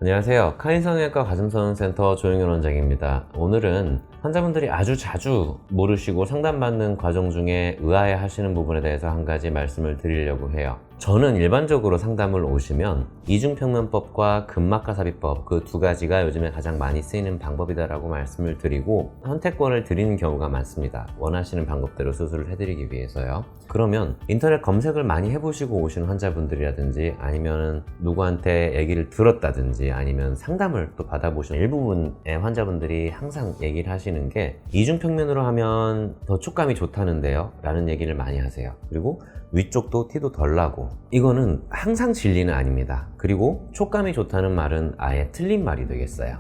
안녕하세요. 카인성형외과 가슴성형센터 조영현 원장입니다. 오늘은 환자분들이 아주 자주 모르시고 상담받는 과정 중에 의아해 하시는 부분에 대해서 한 가지 말씀을 드리려고 해요. 저는 일반적으로 상담을 오시면 이중평면법과 근막하삽입법 그 두 가지가 요즘에 가장 많이 쓰이는 방법이다라고 말씀을 드리고 선택권을 드리는 경우가 많습니다. 원하시는 방법대로 수술을 해드리기 위해서요. 그러면 인터넷 검색을 많이 해보시고 오시는 환자분들이라든지 아니면 누구한테 얘기를 들었다든지 아니면 상담을 또 받아보시는 일부분의 환자분들이 항상 얘기를 하시는 게 이중평면으로 하면 더 촉감이 좋다는데요 라는 얘기를 많이 하세요. 그리고 위쪽도 티도 덜 나고, 이거는 항상 진리는 아닙니다. 그리고 촉감이 좋다는 말은 아예 틀린 말이 되겠어요.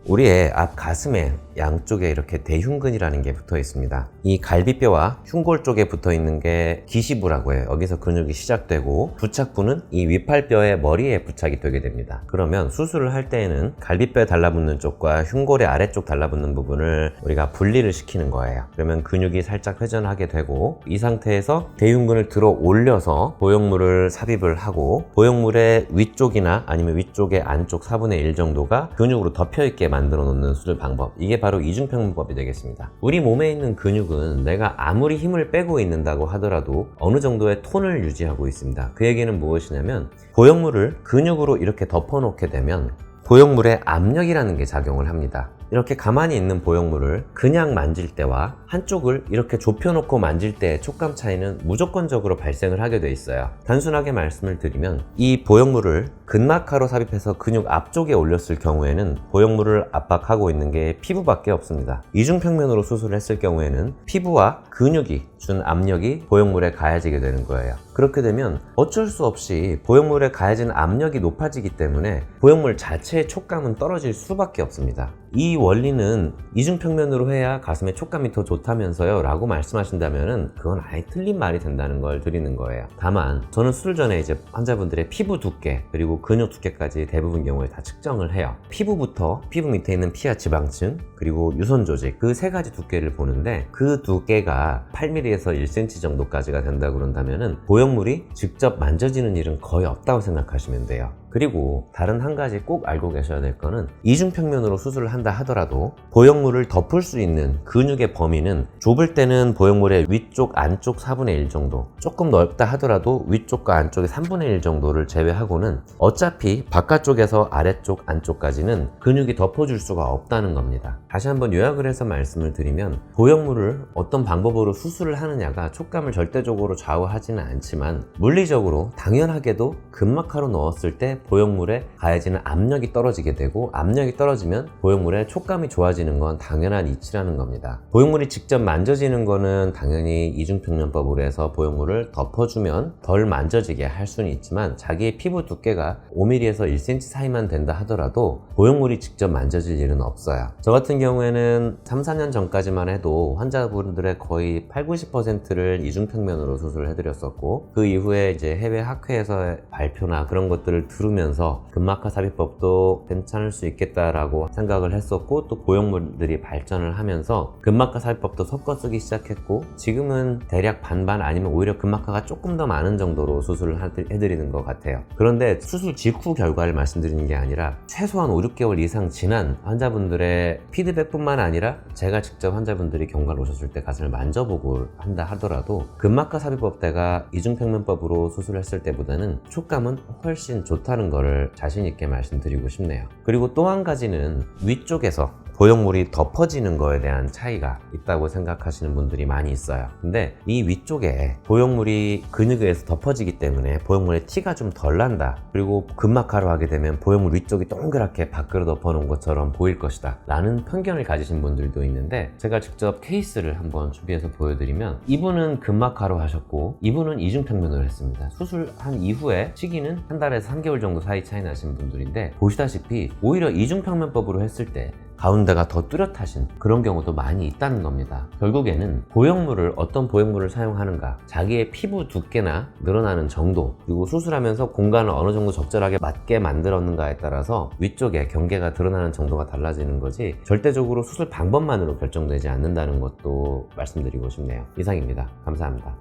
우리의 앞 가슴에 양쪽에 이렇게 대흉근이라는 게 붙어 있습니다. 이 갈비뼈와 흉골 쪽에 붙어 있는 게 기시부라고 해요. 여기서 근육이 시작되고 부착부는 이 위팔뼈의 머리에 부착이 되게 됩니다. 그러면 수술을 할 때에는 갈비뼈에 달라붙는 쪽과 흉골의 아래쪽 달라붙는 부분을 우리가 분리를 시키는 거예요. 그러면 근육이 살짝 회전하게 되고, 이 상태에서 대흉근을 들어 올려서 보형물을 삽입을 하고, 보형물의 위쪽이나 아니면 위쪽의 안쪽 4분의 1 정도가 근육으로 덮여있게 만들어 놓는 수술 방법, 이게 바로 이중평면법이 되겠습니다. 우리 몸에 있는 근육은 내가 아무리 힘을 빼고 있는다고 하더라도 어느 정도의 톤을 유지하고 있습니다. 그 얘기는 무엇이냐면, 보형물을 근육으로 이렇게 덮어 놓게 되면 보형물에 압력이라는 게 작용을 합니다. 이렇게 가만히 있는 보형물을 그냥 만질 때와 한쪽을 이렇게 좁혀놓고 만질 때의 촉감 차이는 무조건적으로 발생을 하게 돼 있어요. 단순하게 말씀을 드리면, 이 보형물을 근막하로 삽입해서 근육 앞쪽에 올렸을 경우에는 보형물을 압박하고 있는 게 피부밖에 없습니다. 이중평면으로 수술을 했을 경우에는 피부와 근육이 준 압력이 보형물에 가해지게 되는 거예요. 그렇게 되면 어쩔 수 없이 보형물에 가해진 압력이 높아지기 때문에 보형물 자체의 촉감은 떨어질 수밖에 없습니다. 이 원리는 이중평면으로 해야 가슴에 촉감이 더 좋다면서요 라고 말씀하신다면 그건 아예 틀린 말이 된다는 걸 드리는 거예요. 다만 저는 수술 전에 이제 환자분들의 피부 두께 그리고 근육 두께까지 대부분 경우에 다 측정을 해요. 피부부터 피부 밑에 있는 피하 지방층 그리고 유선 조직, 그 세 가지 두께를 보는데, 그 두께가 8mm에서 1cm 정도까지가 된다 그런다면은 보형물이 직접 만져지는 일은 거의 없다고 생각하시면 돼요. 그리고 다른 한 가지 꼭 알고 계셔야 될 거는, 이중평면으로 수술을 한다 하더라도 보형물을 덮을 수 있는 근육의 범위는 좁을 때는 보형물의 위쪽 안쪽 4분의 1 정도, 조금 넓다 하더라도 위쪽과 안쪽의 3분의 1 정도를 제외하고는 어차피 바깥쪽에서 아래쪽 안쪽까지는 근육이 덮어줄 수가 없다는 겁니다. 다시 한번 요약을 해서 말씀을 드리면, 보형물을 어떤 방법으로 수술을 하느냐가 촉감을 절대적으로 좌우하지는 않지만, 물리적으로 당연하게도 근막하로 넣었을 때 보형물에 가해지는 압력이 떨어지게 되고, 압력이 떨어지면 보형물의 촉감이 좋아지는 건 당연한 이치라는 겁니다. 보형물이 직접 만져지는 거는 당연히 이중평면법으로 해서 보형물을 덮어주면 덜 만져지게 할 수는 있지만, 자기의 피부 두께가 5mm에서 1cm 사이만 된다 하더라도 보형물이 직접 만져질 일은 없어요. 저 같은 경우에는 3, 4년 전까지만 해도 환자분들의 거의 80-90%를 이중평면으로 수술을 해드렸었고, 그 이후에 이제 해외 학회에서의 발표나 그런 것들을 들으면서 근막하 삽입법도 괜찮을 수 있겠다라고 생각을 했었고, 또 보형물들이 발전을 하면서 근막하 삽입법도 섞어 쓰기 시작했고, 지금은 대략 반반 아니면 오히려 근막하가 조금 더 많은 정도로 수술을 해드리는 것 같아요. 그런데 수술 직후 결과를 말씀드리는 게 아니라 최소한 5-6개월 이상 지난 환자분들의 피드백뿐만 아니라 제가 직접 환자분들이 경과를 오셨을 때 가슴을 만져보고 한다 하더라도 근막하 삽입법 때가 이중평면법으로 수술했을 때보다는 촉감은 훨씬 좋다는 거를 자신 있게 말씀드리고 싶네요. 그리고 또 한 가지는 위쪽에서 보형물이 덮어지는 거에 대한 차이가 있다고 생각하시는 분들이 많이 있어요. 근데 이 위쪽에 보형물이 근육에 의해서 덮어지기 때문에 보형물의 티가 좀 덜 난다, 그리고 근막하로 하게 되면 보형물 위쪽이 동그랗게 밖으로 덮어놓은 것처럼 보일 것이다 라는 편견을 가지신 분들도 있는데, 제가 직접 케이스를 한번 준비해서 보여드리면, 이분은 근막하로 하셨고 이분은 이중평면으로 했습니다. 수술한 이후에 시기는 한 달에서 3개월 정도 사이 차이 나신 분들인데, 보시다시피 오히려 이중평면법으로 했을 때 가운데가 더 뚜렷하신 그런 경우도 많이 있다는 겁니다. 결국에는 보형물을 어떤 보형물을 사용하는가, 자기의 피부 두께나 늘어나는 정도, 그리고 수술하면서 공간을 어느 정도 적절하게 맞게 만들었는가에 따라서 위쪽에 경계가 드러나는 정도가 달라지는 거지, 절대적으로 수술 방법만으로 결정되지 않는다는 것도 말씀드리고 싶네요. 이상입니다. 감사합니다.